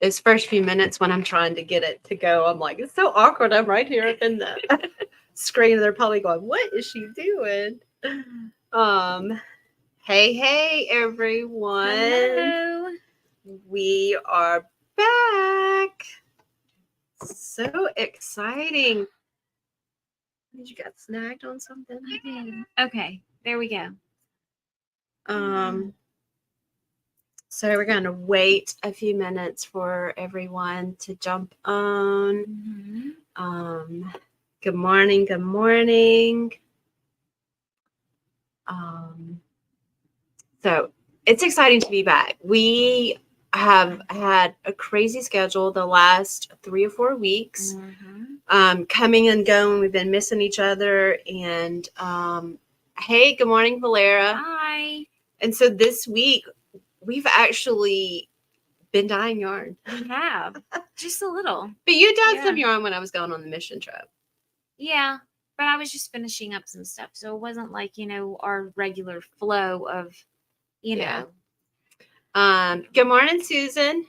those first few minutes when I'm trying to get it to go, I'm like, it's so awkward. I'm right here up in the screen. They're probably going, what is she doing? Hey, everyone. Hello. We are back. So exciting. You got snagged on something? I did. Okay, there we go. So we're going to wait a few minutes for everyone to jump on. Good morning. Good morning. So it's exciting to be back. We have had a crazy schedule the last 3 or 4 weeks, coming and going. We've been missing each other. And hey, good morning, Valera. Hi. And so this week, we've actually been dyeing yarn. We have. Just a little. But you dyed some yarn when I was going on the mission trip. Yeah. But I was just finishing up some stuff. So it wasn't like, our regular flow of, know. Good morning, Susan.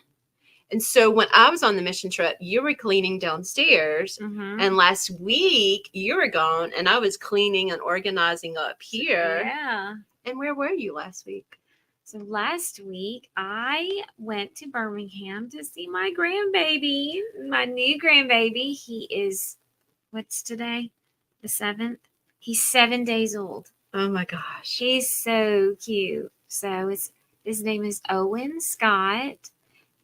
And so when I was on the mission trip, you were cleaning downstairs. And last week, you were gone, and I was cleaning and organizing up here. Yeah. And where were you last week? So last week, I went to Birmingham to see my grandbaby, my new grandbaby. He is, what's today? The 7th? He's 7 days old. Oh, my gosh. He's so cute. So his name is Owen Scott,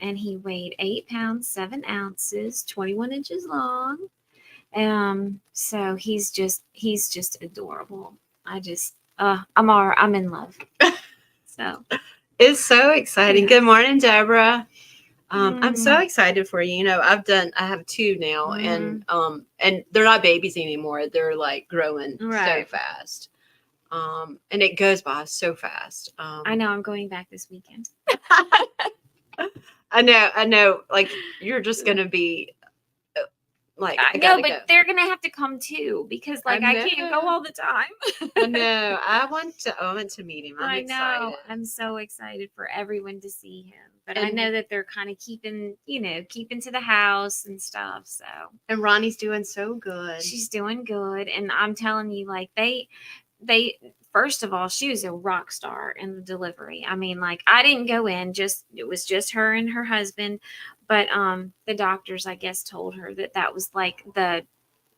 and he weighed 8 pounds, 7 ounces, 21 inches long. So he's just adorable. I'm in love. So it's so exciting. Good morning, Deborah. I'm so excited for you. I have 2 now, and they're not babies anymore. They're like growing so fast. And it goes by so fast. I know. I'm going back this weekend. I know. Like, you're just gonna be like, I know, but they're gonna have to come too, because I can't go all the time. I know. I want to meet him. I'm excited. I'm so excited for everyone to see him. But I know that they're kind of keeping to the house and stuff. So. And Ronnie's doing so good. She's doing good, and I'm telling you, like they first of all, she was a rock star in the delivery. I mean, like, I didn't go in, it was just her and her husband, but the doctors, I guess, told her that was like the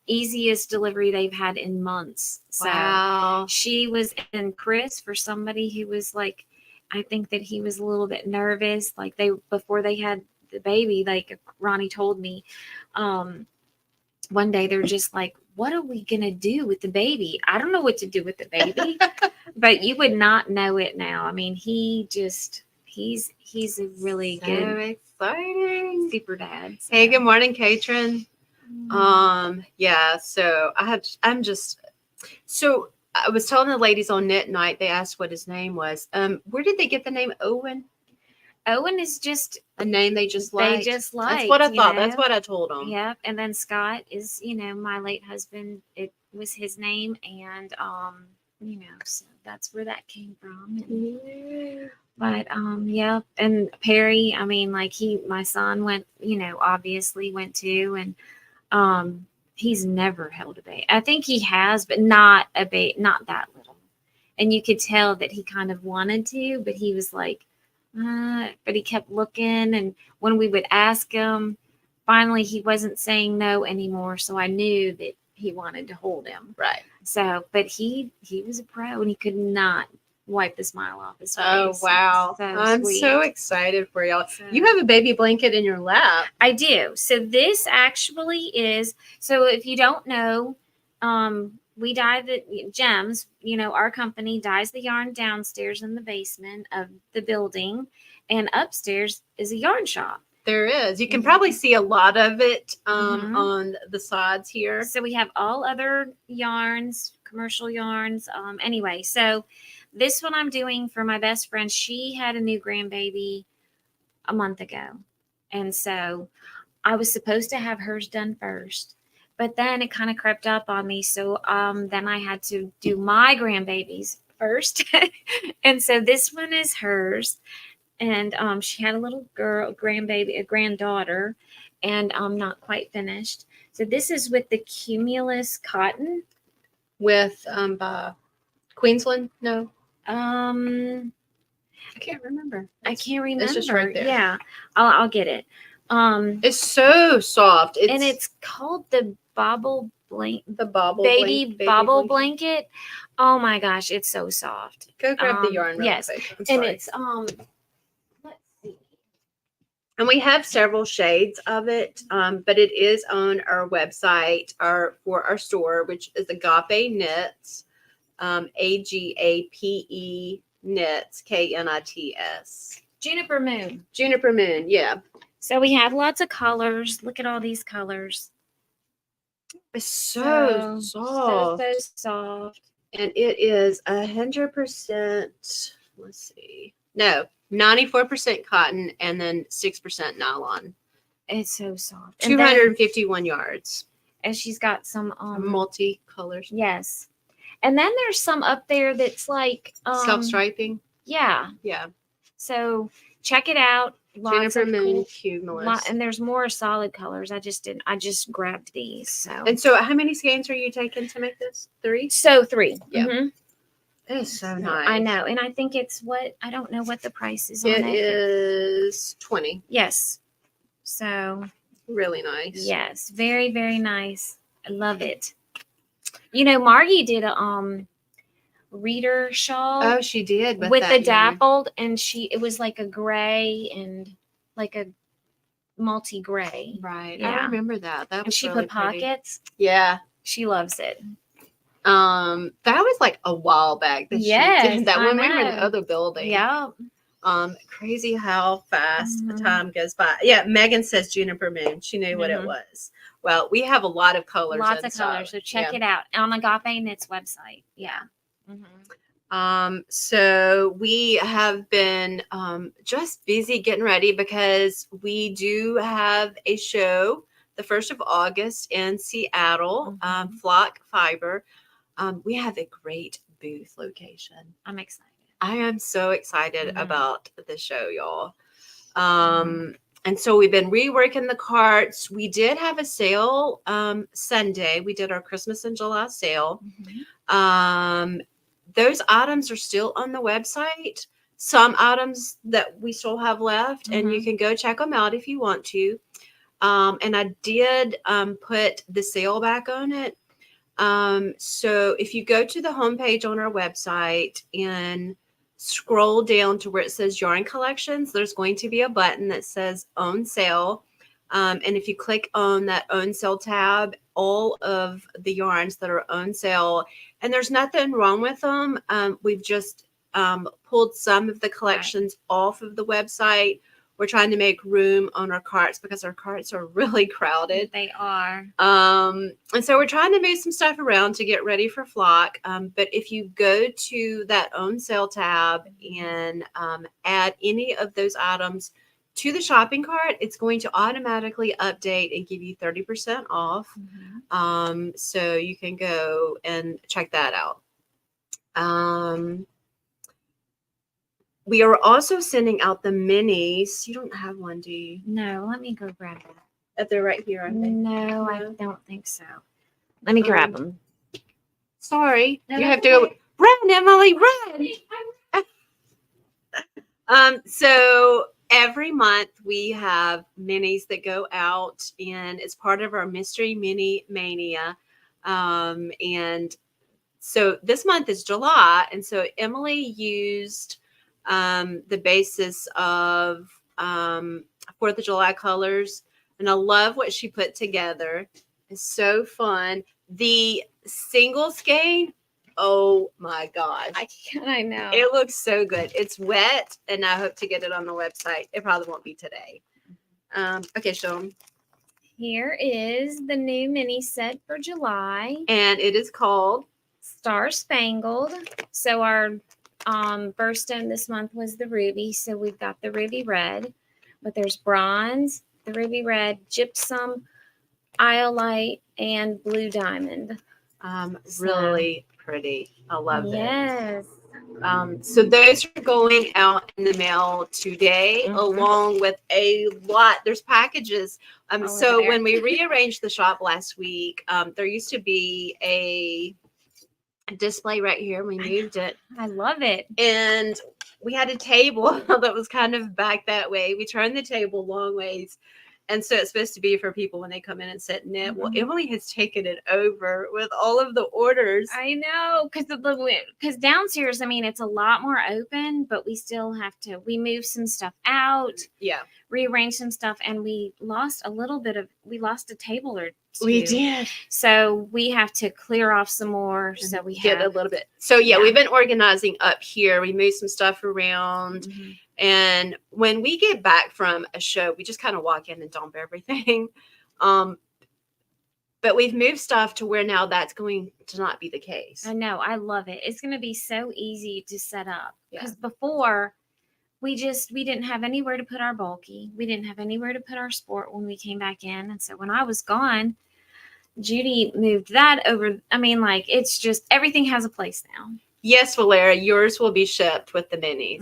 easiest delivery they've had in months. So wow. She was in Chris, for somebody who was like, I think that he was a little bit nervous, like before they had the baby, like Ronnie told me, one day they're just like, what are we going to do with the baby? I don't know what to do with the baby, but you would not know it now. I mean, he's a really so good, exciting super dad. So. Hey, good morning, Katrin. Yeah, so so I was telling the ladies on knit night, they asked what his name was. Where did they get the name Owen? Owen is just a name they just like. That's what I thought. That's what I told them. Yep. And then Scott is, my late husband. It was his name, and so that's where that came from. And, but yeah. And Perry, I mean, like my son went, obviously went to, and he's never held a baby. I think he has, but not that little. And you could tell that he kind of wanted to, but he was like. But he kept looking, and when we would ask him, finally he wasn't saying no anymore. So I knew that he wanted to hold him. Right. So, but he was a pro, and he could not wipe the smile off his face. Oh, wow. So I'm sweet. So excited for y'all. So, you have a baby blanket in your lap. I do. So this actually is, so if you don't know, we dye the Jems, our company dyes the yarn downstairs in the basement of the building, and upstairs is a yarn shop. There is. You can probably see a lot of it on the sides here. So we have all other yarns, commercial yarns. Anyway, so this one I'm doing for my best friend. She had a new grandbaby a month ago. And so I was supposed to have hers done first. But then it kind of crept up on me. So then I had to do my grandbabies first. And so this one is hers. and she had a little a granddaughter, and not quite finished. So this is with the Cumulus cotton. With Queensland? No. I can't remember. I can't remember. It's just right there. Yeah, I'll get it. It's so soft. And it's called the Bobble Blanket. The Bobble Baby Bobble Blanket. Oh my gosh, it's so soft. Go grab the yarn real quick. I'm sorry. And it's let's see. And we have several shades of it, but it is on our website for our store, which is Agape Knits, AGAPE Knits, KNITS. Juniper Moon. Juniper Moon, yeah. So we have lots of colors. Look at all these colors. It's so soft. So soft. And it is 100%, let's see. No, 94% cotton and then 6% nylon. It's so soft. 251 yards. And she's got some multicolors. Yes. And then there's some up there that's like self-striping. Yeah. Yeah. So check it out. Juniper Moon Cumulus. And there's more solid colors. I just grabbed these. So. And so how many skeins are you taking to make this? 3? So 3. Yeah. Mm-hmm. It is so nice. I know. And I think it's I don't know what the price is on it. It is 20. Yes. So. Really nice. Yes. Very, very nice. I love it. Margie did a reader shawl. Oh, she did with the dappled, and it was like a gray and like a multi gray. Right. Yeah. I remember that. That was and she really put pockets. Pretty. Yeah. She loves it. That was like a while back that she did that when we were in the other building. Yeah. Crazy how fast the time goes by. Yeah, Megan says Juniper Moon. She knew what it was. Well, we have a lot of colors. Lots of colors. So check it out on Agape Knits website. Yeah. Mm-hmm. So we have been just busy getting ready because we do have a show the 1st of August in Seattle, Flock Fiber. We have a great booth location. I'm excited. I am so excited about the show, y'all. And so we've been reworking the carts. We did have a sale Sunday. We did our Christmas in July sale. Those items are still on the website. Some items that we still have left, and you can go check them out if you want to. And I did put the sale back on it. So if you go to the homepage on our website and scroll down to where it says yarn collections, there's going to be a button that says on sale. And if you click on that on sale tab, all of the yarns that are on sale, and there's nothing wrong with them. We've just pulled some of the collections off of the website. We're trying to make room on our carts because our carts are really crowded. They are. And so we're trying to move some stuff around to get ready for Flock. But if you go to that on sale tab and add any of those items to the shopping cart, it's going to automatically update and give you 30% off. So you can go and check that out. We are also sending out the minis. You don't have one, do you? No, let me go grab that. They're right here, aren't they? No, I don't think so. Let me grab them. Sorry. No, you have to go. Run, Emily, run. So every month we have minis that go out, and it's part of our Mystery Mini Mania. And so this month is July, and so Emily used the basis of 4th of July colors, and I love what she put together. It's so fun. The single skein, oh my gosh, I know it looks so good. It's wet, and I hope to get it on the website. It probably won't be today. Okay, show them. Here is the new mini set for July, and it is called Star Spangled. So our birthstone this month was the ruby, so we've got the ruby red, but there's bronze, the ruby red, gypsum, iolite, and blue diamond. Really pretty. I love it. Yes. So those are going out in the mail today, along with a lot. There's packages. So when we rearranged the shop last week, there used to be a display right here. We moved it. I love it. And we had a table that was kind of back that way. We turned the table long ways. And so it's supposed to be for people when they come in and sit in it. Well, Emily has taken it over with all of the orders. I know, because downstairs, I mean, it's a lot more open, but we still have to. We moved some stuff out. Yeah. Rearranged some stuff, and we lost a table or two. We did. So we have to clear off some more. So we get a little bit. So yeah, we've been organizing up here. We moved some stuff around. And when we get back from a show, we just kind of walk in and dump everything. But we've moved stuff to where now that's going to not be the case. I know. I love it. It's going to be so easy to set up. Because before, we didn't have anywhere to put our bulky. We didn't have anywhere to put our sport when we came back in. And so when I was gone, Judy moved that over. I mean, like, it's just, everything has a place now. Yes, Valera, yours will be shipped with the minis.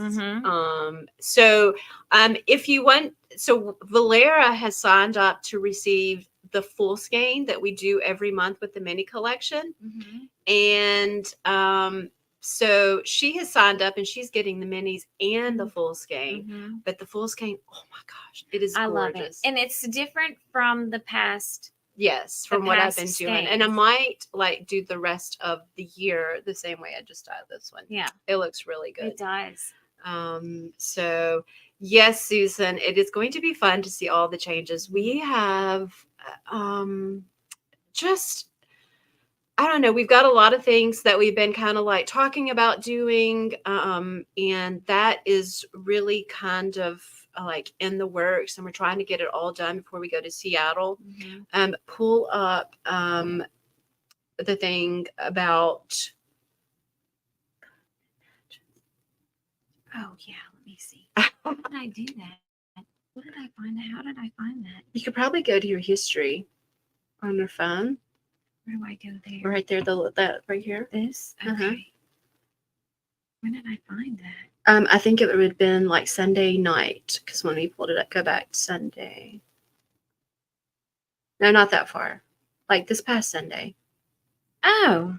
So if you want, so Valera has signed up to receive the full skein that we do every month with the mini collection. And so she has signed up and she's getting the minis and the full skein. But the full skein, oh my gosh, it is gorgeous. I love it. And it's different from the past. Yes, from what I've been doing. And I might like do the rest of the year the same way I just styled this one. Yeah. It looks really good. It does. So yes, Susan, it is going to be fun to see all the changes. We have just, I don't know, we've got a lot of things that we've been kind of like talking about doing. And that is really kind of like in the works, and we're trying to get it all done before we go to Seattle. Pull up the thing about, oh yeah, let me see. How did I do that? What did I find? How did I find that? You could probably go to your history on your phone. Where do I go there? Right there, that right here. This? Okay. When did I find that? I think it would have been like Sunday night, because when we pulled it up, go back to Sunday. No, not that far. Like this past Sunday. Oh.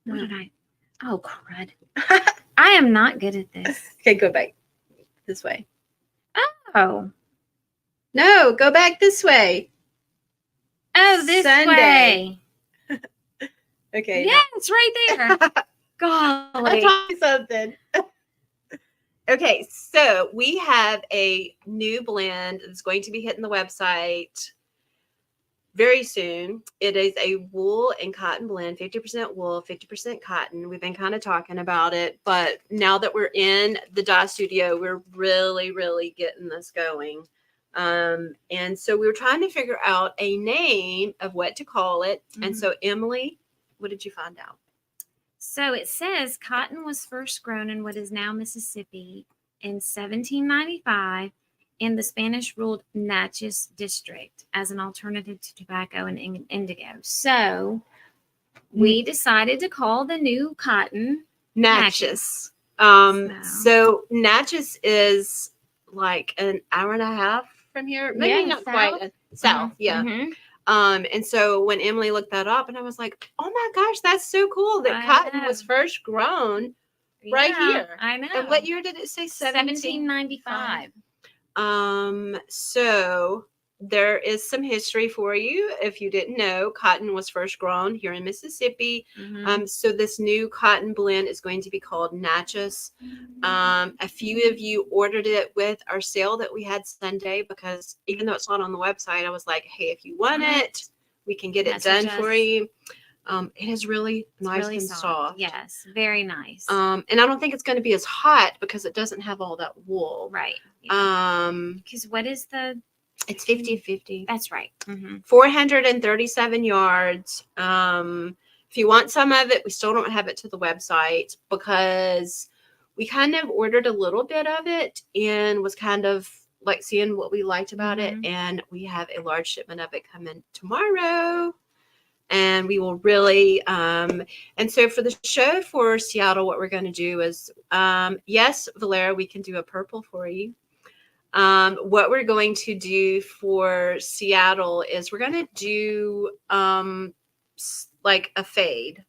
What did I? Oh, crud. I am not good at this. Okay, go back this way. Oh. No, go back this way. Oh, this Sunday. Way. Okay. Yeah, it's right there. Golly. I taught you something. Okay, so we have a new blend that's going to be hitting the website very soon. It is a wool and cotton blend, 50% wool, 50% cotton. We've been kind of talking about it, but now that we're in the dye studio, we're really, really getting this going. And so we were trying to figure out a name of what to call it. And so, Emily, what did you find out? So it says cotton was first grown in what is now Mississippi in 1795 in the Spanish-ruled Natchez district as an alternative to tobacco and indigo. So we decided to call the new cotton Natchez. So Natchez is like an hour and a half from here. Maybe not quite. South, yeah. And so when Emily looked that up, and I was like, oh my gosh, that's so cool that cotton was first grown right here. I know. And what year did it say? 1795. So there is some history for you. If you didn't know, cotton was first grown here in Mississippi. So this new cotton blend is going to be called Natchez. A few of you ordered it with our sale that we had Sunday, because even though it's not on the website, I was like, hey, if you want it, we can get it done for you. It is really nice and soft. Yes, very nice. And I don't think it's going to be as hot because it doesn't have all that wool. Right. Yeah. Because what is the... It's 50-50. That's right. 437 yards. If you want some of it, we still don't have it to the website because we kind of ordered a little bit of it and was kind of like seeing what we liked about it. And we have a large shipment of it coming tomorrow. and we will really and so for the show for Seattle, what we're going to do is yes, Valera, we can do a purple for you. What we're going to do for Seattle is we're going to do like a fade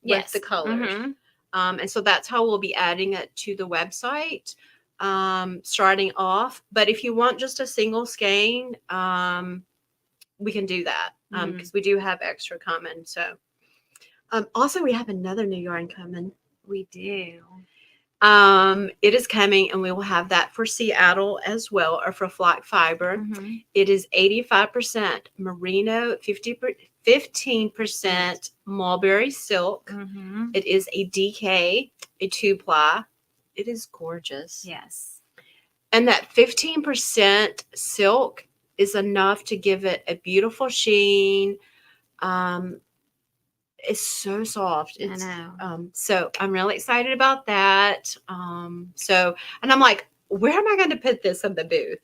with the colors. And so that's how we'll be adding it to the website starting off. But if you want just a single skein, we can do that because we do have extra coming. So also we have another new yarn coming. We do. It is coming, and we will have that for Seattle as well, or for flock fiber. It is 85% merino, 15% mulberry silk. It is a DK, a 2-ply. It is gorgeous. Yes. And that 15% silk is enough to give it a beautiful sheen. It's so soft. I know. So I'm really excited about that. And I'm like, where am I going to put this in the booth?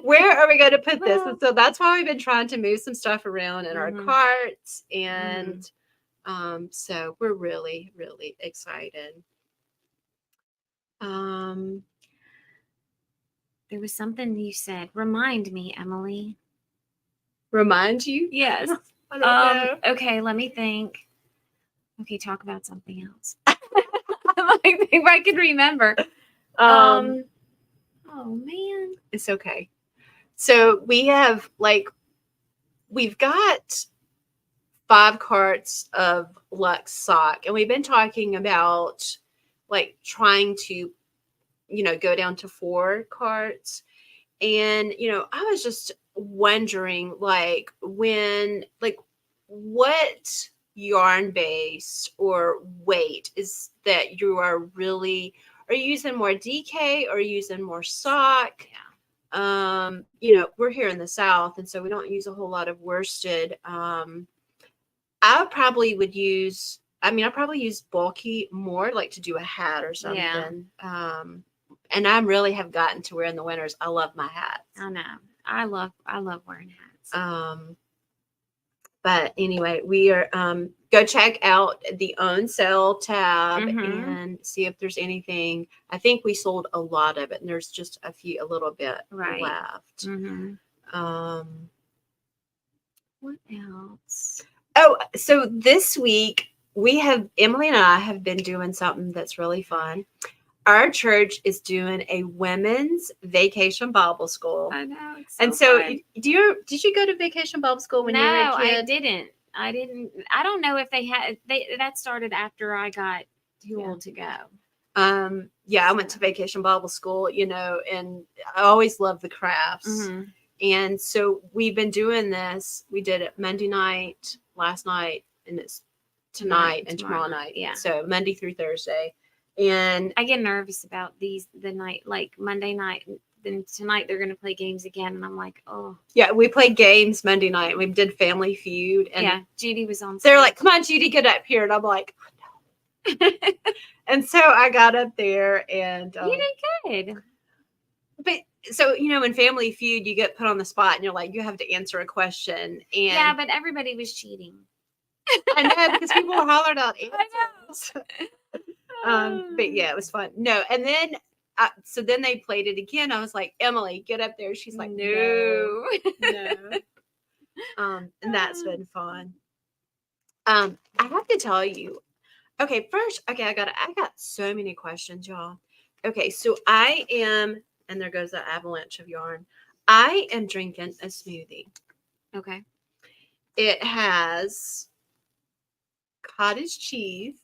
Where are we going to put this? And so that's why we've been trying to move some stuff around in our carts. And so we're really, really excited. There was something you said. Remind me, Emily. Remind you? Yes. I don't know. Okay, let me think. Okay, talk about something else. If I could remember. Oh man. It's okay. So we've got 5 carts of Luxe sock, and we've been talking about like trying to, go down to 4 carts. And, I was just wondering what yarn base or weight is that you are you using more DK or using more sock? Yeah. We're here in the South, and so we don't use a whole lot of worsted. I probably use bulky more, like to do a hat or something. Yeah. And I really have gotten to where in the winters I love my hats. I know. I love wearing hats. But anyway, we are go check out the on sale tab and see if there's anything. I think we sold a lot of it, and there's just a little bit left. What else? Oh, so this week Emily and I have been doing something that's really fun. Our church is doing a women's vacation Bible school. I know. It's so and so, fun. Did you go to vacation Bible school when you were a kid? No, I didn't. I don't know if they had. That started after I got too old to go. I went to vacation Bible school, and I always loved the crafts. And so we've been doing this. We did it Monday night, last night, and it's tonight and tomorrow night. Yeah. So Monday through Thursday. And I get nervous about the night, like Monday night. Then tonight they're going to play games again. And I'm like, oh. Yeah, we played games Monday night. We did Family Feud. And Judy was on. They're like, come on, Judy, get up here. And I'm like, oh, no. And so I got up there and. You did good. But so, in Family Feud, you get put on the spot and you're like, you have to answer a question. And yeah, but everybody was cheating. I know, because people hollered out answers. But yeah, it was fun. No, and then so then they played it again. I was like, Emily, get up there. She's like, no. And that's been fun. I have to tell you. Okay, first, I got so many questions, y'all. Okay, so I am, and there goes the avalanche of yarn. I am drinking a smoothie. Okay. It has cottage cheese.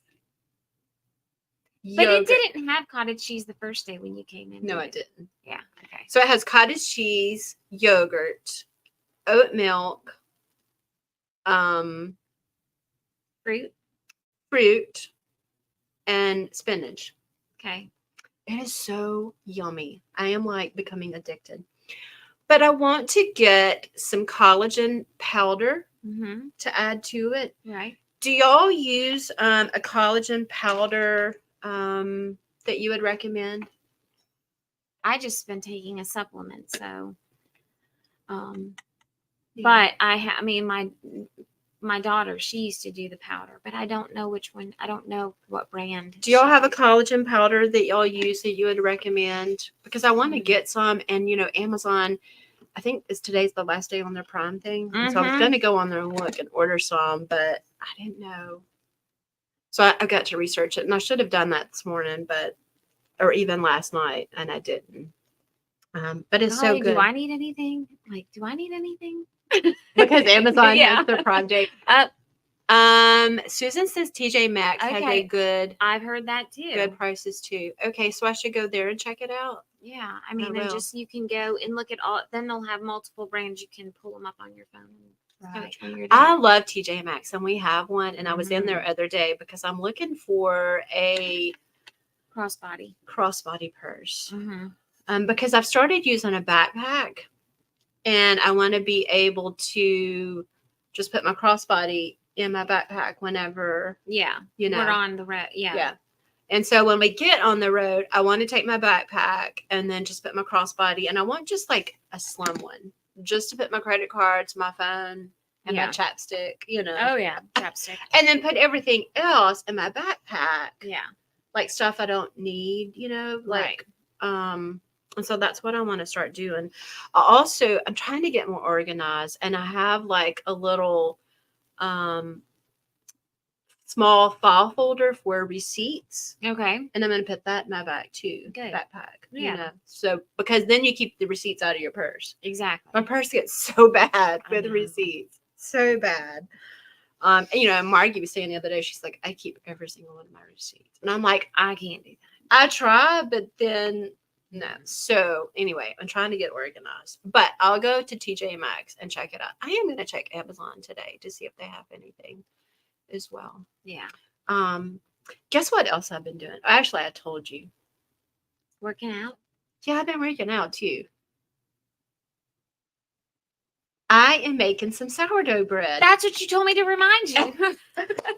But yogurt. It didn't have cottage cheese the first day when you came in. No, it didn't. Yeah. Okay. So it has cottage cheese, yogurt, oat milk, fruit, and spinach. Okay. It is so yummy. I am like becoming addicted. But I want to get some collagen powder to add to it. Right. Do y'all use a collagen powder that you would recommend? I just been taking a supplement, so But I mean, my daughter, she used to do the powder, but I don't know which one. I don't know what brand. Do y'all have a collagen powder that y'all use that you would recommend? Because I want to get some, and Amazon, I think today's the last day on their Prime thing. And so I was going to go on there and look and order some, but I didn't know. So I got to research it, and I should have done that this morning, or even last night, and I didn't. But it's so good. Do I need anything? Do I need anything? Because Amazon has their Prime Day. Susan says TJ Maxx has a good. I've heard that too. Good prices too. Okay, so I should go there and check it out. Yeah, I mean, and just you can go and look at all. Then they'll have multiple brands. You can pull them up on your phone. Right. I love TJ Maxx, and we have one. And I was in there other day because I'm looking for a crossbody purse. Because I've started using a backpack, and I want to be able to just put my crossbody in my backpack whenever. Yeah, we're on the road. Yeah. And so when we get on the road, I want to take my backpack and then just put my crossbody, and I want just like a slim one, just to put my credit cards, my phone, and my chapstick. Oh yeah, chapstick. And then put everything else in my backpack. Yeah. Like stuff I don't need. Right. And so that's what I want to start doing. I'm trying to get more organized, and I have like a little small file folder for receipts. Okay. And I'm going to put that in my bag too. Good. Backpack. Yeah. So because then you keep the receipts out of your purse. Exactly. My purse gets so bad with receipts. So bad. And Margie was saying the other day, she's like, I keep every single one of my receipts. And I'm like, I can't do that. I try, but then no. So anyway, I'm trying to get organized. But I'll go to TJ Maxx and check it out. I am going to check Amazon today to see if they have anything as well. Yeah. Guess what else I've been doing? Actually, I told you. Working out? Yeah, I've been working out too. I am making some sourdough bread. That's what you told me to remind you.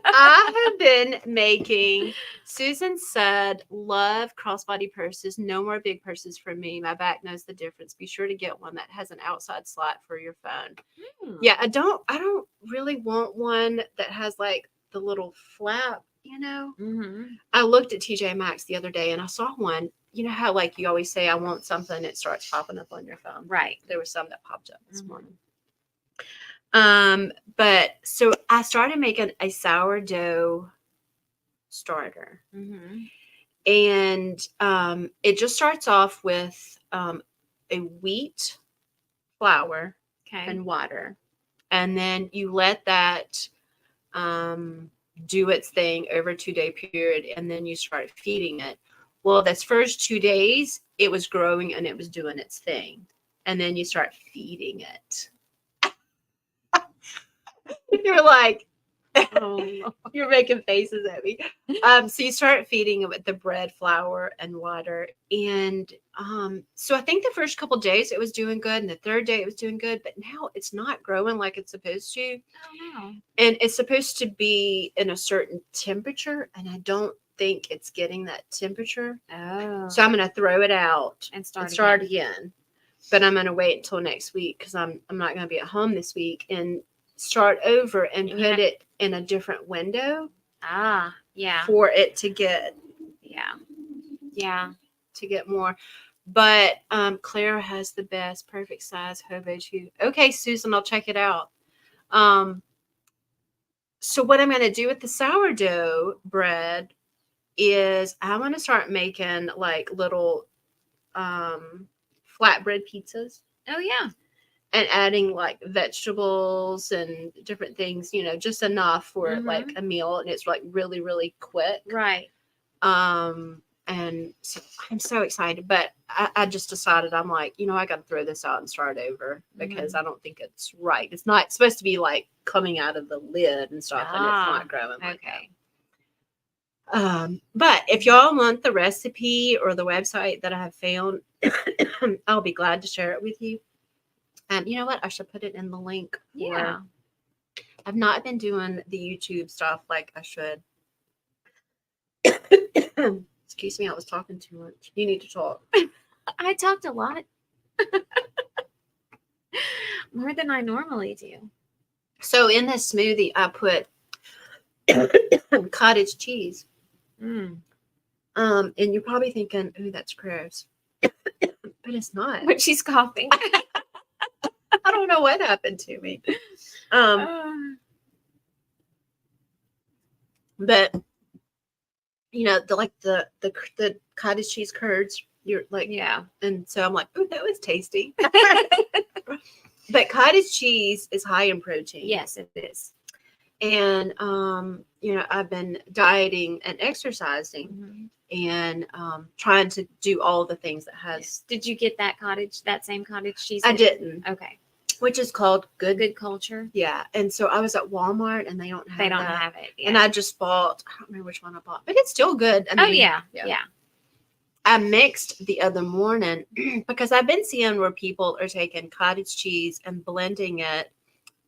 I have been making, Susan said, love crossbody purses. No more big purses for me. My back knows the difference. Be sure to get one that has an outside slot for your phone. Yeah, I don't really want one that has like the little flap, I looked at TJ Maxx the other day and I saw one. You know how like you always say, I want something that starts popping up on your phone. Right. There was some that popped up this morning. But so I started making a sourdough starter. And it just starts off with a wheat flour and water. And then you let that do its thing over a 2-day period, and then you start feeding it. Well, this first 2 days, it was growing and it was doing its thing. And then you start feeding it. You're like, oh, you're making faces at me. So you start feeding it with the bread, flour, and water. And so I think the first couple of days it was doing good, and the third day it was doing good, but now it's not growing like it's supposed to. Oh no. And it's supposed to be in a certain temperature, and I don't think it's getting that temperature. Oh. So I'm going to throw it out and start again. But I'm going to wait until next week because I'm not going to be at home this week, and start over and put it in a different window. Yeah. For it to get. Yeah. To get more. But Clara has the best perfect size hobo too. Okay, Susan, I'll check it out. So what I'm going to do with the sourdough bread is I'm going to start making like little flatbread pizzas. Oh yeah. And adding like vegetables and different things, just enough for like a meal. And it's like really, really quick. Right. And so I'm so excited, but I just decided I'm like, I got to throw this out and start over because I don't think it's right. It's not supposed to be like coming out of the lid and stuff, and it's not growing like that. But if y'all want the recipe or the website that I have found, I'll be glad to share it with you. You know what? I should put it in the link. Yeah. I've not been doing the YouTube stuff like I should. Excuse me, I was talking too much. You need to talk. I talked a lot. More than I normally do. So in this smoothie, I put cottage cheese. Mm. And you're probably thinking, "Ooh, that's gross," but it's not. But she's coughing. I don't know what happened to me. But you know, the cottage cheese curds. You're like, yeah. And so I'm like, "Ooh, that was tasty." But cottage cheese is high in protein. Yes, it is. And you know, I've been dieting and exercising, and trying to do all the things that has. Did you get that same cottage cheese? I didn't. Okay. Which is called Good Culture. Yeah. And so I was at Walmart and they don't have it. Yeah. And I just bought, I don't remember which one I bought, but it's still good. I mean, yeah. I mixed the other morning because I've been seeing where people are taking cottage cheese and blending it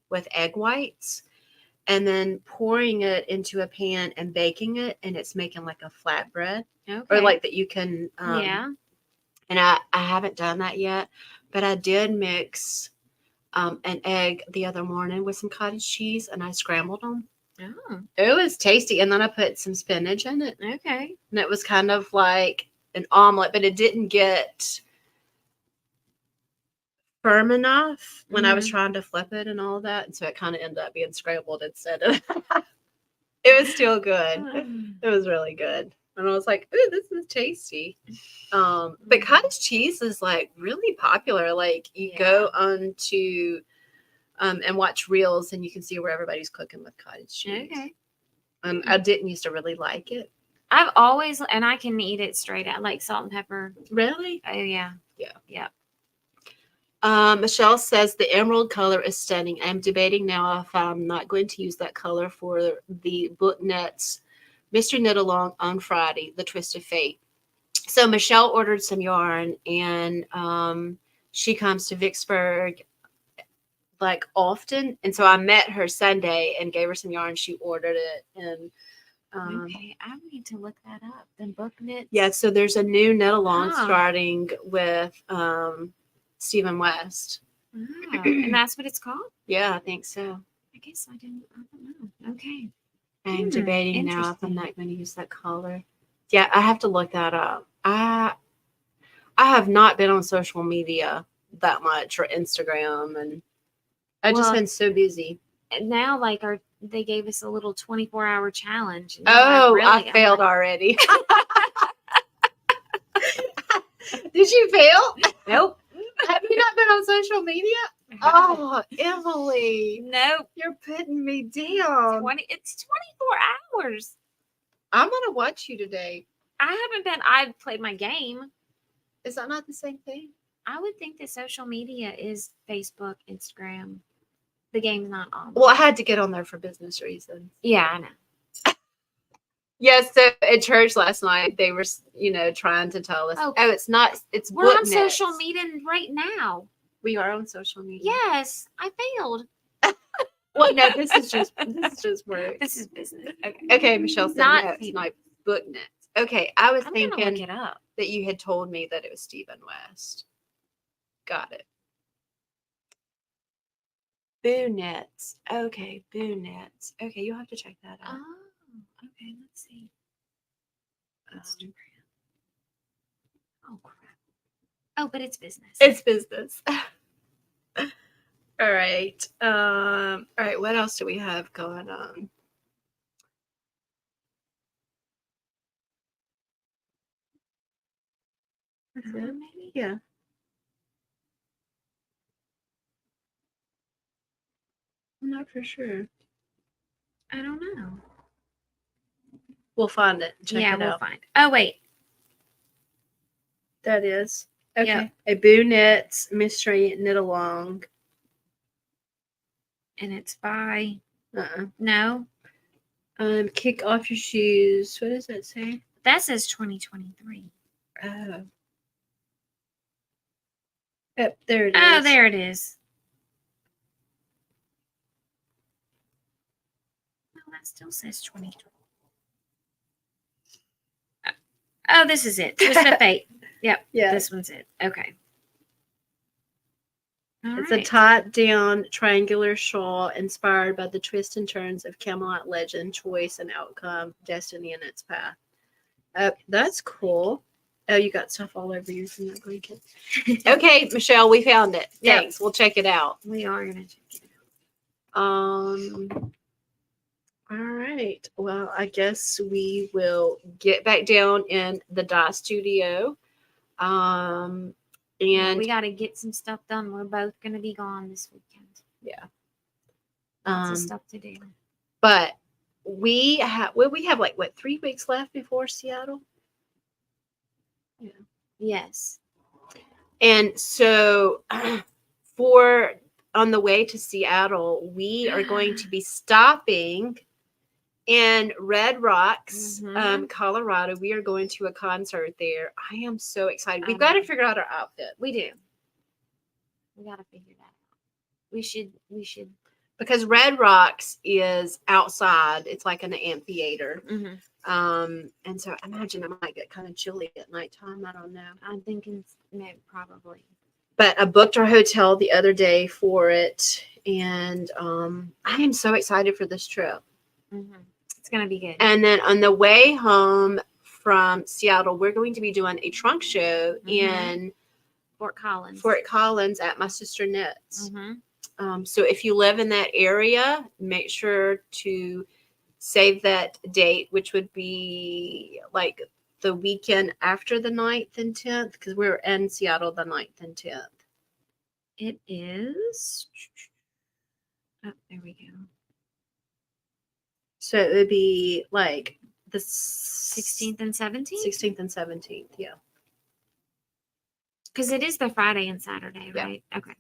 with egg whites and then pouring it into a pan and baking it, and it's making like a flatbread. Okay. Or like that you can yeah. And I haven't done that yet, but I did mix an egg the other morning with some cottage cheese, and I scrambled them. Oh. It was tasty, and then I put some spinach in it. Okay. And it was kind of like an omelet, but it didn't get firm enough when I was trying to flip it and all of that, and so it kind of ended up being scrambled instead of. It was still good. It was really good, and I was like, "Ooh, this is tasty." But cottage cheese is like really popular. Like you go on to and watch reels, and you can see where everybody's cooking with cottage cheese. Okay. I didn't used to really like it. I've always, and I can eat it straight out, like salt and pepper. Really? Oh yeah. Yeah. Michelle says the emerald color is stunning. I'm debating now if I'm not going to use that color for the book nets Mystery Knit Along on Friday, The Twist of Fate. So Michelle ordered some yarn, and she comes to Vicksburg like often, and so I met her Sunday and gave her some yarn. She ordered it, and okay, I need to look that up. The book knits. Yeah, so there's a new knit along starting with Stephen West. Oh, and that's what it's called? Yeah, I think so. I don't know. Okay. I'm debating now if I'm not going to use that color. Yeah, I have to look that up. I have not been on social media that much, or Instagram, and I've just been so busy. And now, like, they gave us a little 24-hour challenge. I failed already. Did you fail? Nope. Have you not been on social media? Oh, Emily. Nope. You're putting me down. It's 24 hours. I'm going to watch you today. I've played my game. Is that not the same thing? I would think that social media is Facebook, Instagram. The game's not on. Well, I had to get on there for business reasons. Yeah, I know. Yes, so at church last night, they were, trying to tell us, it's not, it's we're on social media right now. We are on social media. Yes, I failed. Well, no, this is just work. This is business. Okay, Michelle said it's not book nets. Okay, I was thinking look it up. That you had told me that it was Stephen West. Got it. Boo nets. Okay, boo nets. Okay, you'll have to check that out. Oh, okay, let's see. Instagram. Oh, crap. Oh, but it's business. It's business. All right. All right, what else do we have going on? That's it? Maybe? Yeah. I'm not for sure. I don't know. We'll find it. Check it out. We'll find. Oh, wait. That is. Okay. Yep. A Boo Knits Mystery Knit Along. And it's by. Uh-uh. No. Kick off your shoes. What does that say? That says 2023. Oh. Yep, there it is. Oh, there it is. No, that still says 2020. Oh, this is it. Twist of Fate. Yep. Yeah. This one's it. Okay. It's a top-down triangular shawl inspired by the twists and turns of Camelot legend, choice and outcome, destiny and its path. That's cool. Oh, you got stuff all over you from that blanket. Okay, Michelle, we found it. Thanks. Yep. We'll check it out. We are going to check it out. All right. Well, I guess we will get back down in the dye studio. And we got to get some stuff done. We're both going to be gone this weekend. Yeah. Lots of stuff to do. But we have like 3 weeks left before Seattle? Yeah. Yes. And so on the way to Seattle, we are going to be stopping in Red Rocks, Colorado. We are going to a concert there. I am so excited. We've got to figure out our outfit. We do. We got to figure that out. We should. Because Red Rocks is outside. It's like an amphitheater. And so I imagine it might get kind of chilly at nighttime. I don't know. I'm thinking maybe probably. But I booked our hotel the other day for it. And I am so excited for this trip. It's going to be good. And then on the way home from Seattle, we're going to be doing a trunk show in Fort Collins at my sister Net's. So if you live in that area, make sure to save that date, which would be like the weekend after the 9th and 10th, because we're in Seattle the 9th and 10th. It is. Oh, there we go. So it would be like the 16th and 17th? 16th and 17th, yeah. Because it is the Friday and Saturday, right? Yeah. Okay.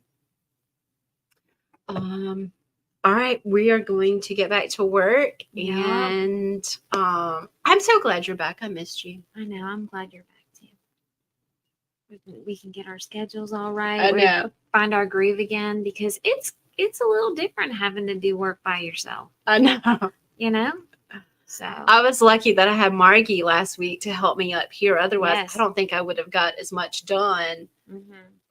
All right, we are going to get back to work, and I'm so glad you're back. I missed you. I know. I'm glad you're back too. We can get our schedules all right. I know. Find our groove again, because it's a little different having to do work by yourself. I know. You know? So I was lucky that I had Margie last week to help me up here. Otherwise, I don't think I would have got as much done.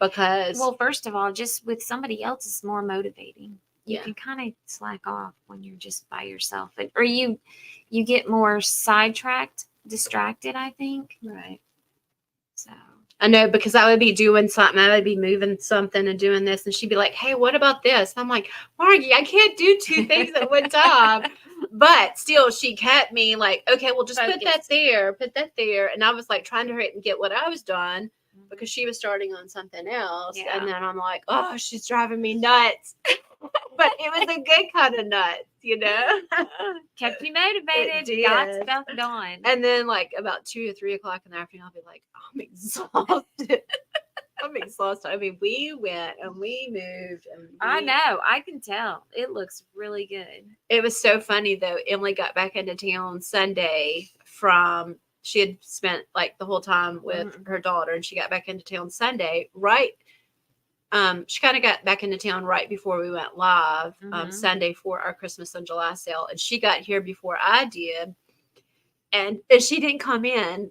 Because, well, first of all, just with somebody else is more motivating. You can kind of slack off when you're just by yourself, or you get more sidetracked, distracted, I think. Right. So I know, because I would be doing something, I would be moving something and doing this, and she'd be like, "Hey, what about this?" And I'm like, "Margie, I can't do 2 things at one time." But still, she kept me like, "Okay, well, just put that there," and I was like trying to hurry up and get what I was done, because she was starting on something else. Yeah. And then I'm like, oh, she's driving me nuts. But it was a good kind of nuts, you know? Kept you motivated. Got stuff done. And then like about 2 or 3 o'clock in the afternoon, I'll be like, I'm exhausted. I'm exhausted. I mean, we went and we moved. And I know. I can tell. It looks really good. It was so funny, though. Emily got back into town Sunday she had spent like the whole time with her daughter, and she got back into town Sunday, right? She kind of got back into town right before we went live Sunday for our Christmas in July sale. And she got here before I did. And she didn't come in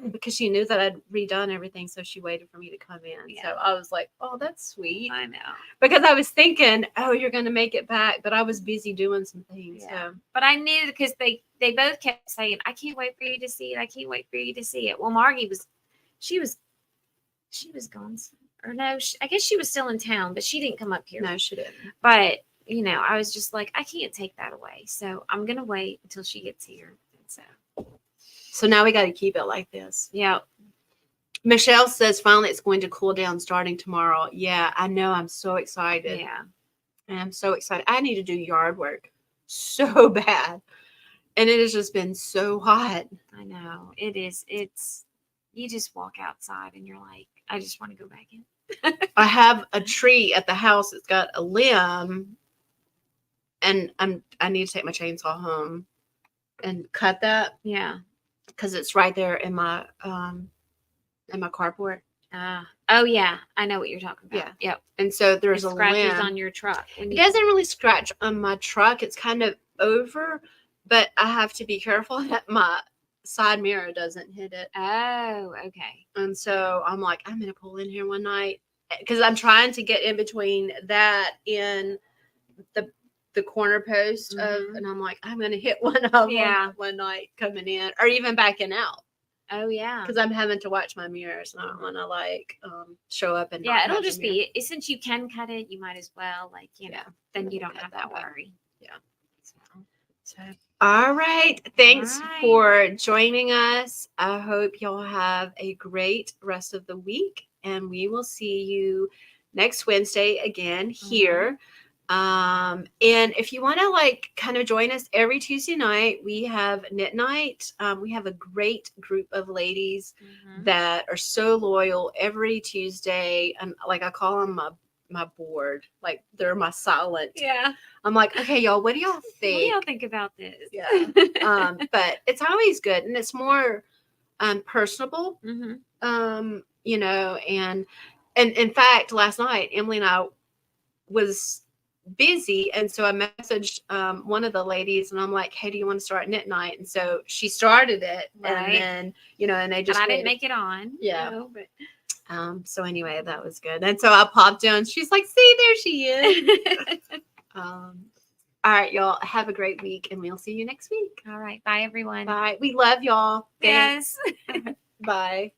because she knew that I'd redone everything. So she waited for me to come in. Yeah. So I was like, oh, that's sweet. I know. Because I was thinking, oh, you're going to make it back. But I was busy doing some things. Yeah. So. But I knew, because they both kept saying, I can't wait for you to see it. I can't wait for you to see it. Well, Margie was gone. Or no, I guess she was still in town, but she didn't come up here. No, she didn't. But, I was just like, I can't take that away. So I'm going to wait until she gets here. So now we got to keep it like this. Yeah. Michelle says finally it's going to cool down starting tomorrow. Yeah, I know. I'm so excited. Yeah. And I'm so excited. I need to do yard work so bad. And it has just been so hot. I know. It is. You just walk outside and you're like, I just want to go back in. I have a tree at the house that's got a limb. And I need to take my chainsaw home and cut that. Yeah. Because it's right there in my carport. Oh yeah, I know what you're talking about. Yeah. Yep. And so there's a scratches limb on your truck. It doesn't really scratch on my truck. It's kind of over, but I have to be careful that my side mirror doesn't hit it. Oh, okay. And so I'm like, I'm gonna pull in here one night because I'm trying to get in between that and the corner post of, and I'm like, I'm gonna hit one of them one night coming in, or even backing out. Oh yeah, because I'm having to watch my mirrors, and I don't want to like show up and it'll just be, since you can cut it, you might as well, like, then you don't have that worry. So all right, thanks for joining us. I hope y'all have a great rest of the week, and we will see you next Wednesday again here. And if you want to like kind of join us every Tuesday night, we have knit night. We have a great group of ladies that are so loyal every Tuesday, and like I call them my board, like they're my silent. I'm like, okay, y'all, what do y'all think? What do y'all think about this? But it's always good, and it's more personable. And in fact, last night Emily and I was busy, and so I messaged one of the ladies, and I'm like, hey, do you want to start knit night? And so she started it, and then and they just I didn't make it on. But so anyway, that was good. And so I popped in, she's like, see, there she is. All right, y'all, have a great week, and we'll see you next week. All right, bye everyone. Bye. We love y'all. Yes. Bye.